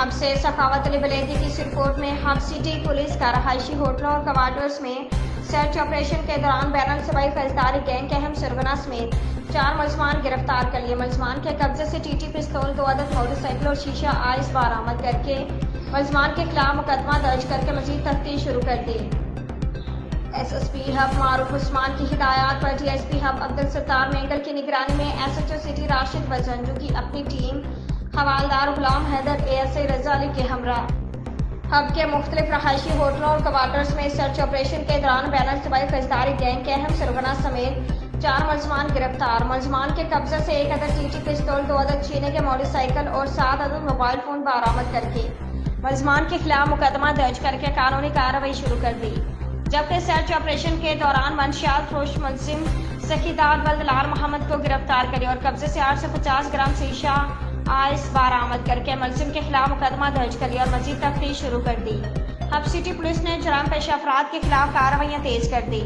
Hub से सखावत अली बलेदी की इस रिपोर्ट में हब सिटी पुलिस का रहायशी होटलों और क्वार्टर्स में सर्च ऑपरेशन के दौरान बैरन सबाई फौजदारी गैंग के अहम सरगना समेत 4 मुलजमान गिरफ्तार कर लिए। मुलजमान के कब्जे से टीटी पिस्तौल, 2 अदद मोटरसाइकिल और शीशा आइस बरामद करके मुलजमान के खिलाफ मुकदमा दर्ज करके मजीद तफ्तीश शुरू कर दी। एसएसपी हब मारूफ उस्मान की हिदायत पर डीएसपी हब अब्दुल सत्तार मेंगल की निगरानी में एसएचओ सिटी राशिद बजंजू की अपनी टीम, हवालदार गुलाम हैदर, एएसआई रजा अली के हमरा हब के मुख्तलिफ रहायशी होटलों और क्वार्टर्स में सर्च ऑपरेशन के दौरान बैरन सबाई फौजदारी गैंग के अहम सरगना समेत 4 मुलजमान गिरफ्तार। मुलजमान के कब्जे से 1 अदद टीटी पिस्तौल, 2 अदद चीने के मोटरसाइकिल और 7 अदद मोबाइल फोन बरामद करके मुलजमान के खिलाफ मुकदमा दर्ज करके कानूनी कार्रवाई शुरू कर दी। जबकि सर्च ऑपरेशन के दौरान मंशियात फरोश मुलजिम सखीदार बल्दलाल मोहम्मद को गिरफ्तार करे और कब्जे से 850 ग्राम शीशा आइस बरामद करके मुलजिम के खिलाफ मुकदमा दर्ज कर लिया और मजीद तफ्तीश शुरू कर दी। हब सिटी पुलिस ने जुर्म पेशा अफराद के खिलाफ कार्रवाइयां तेज कर दी।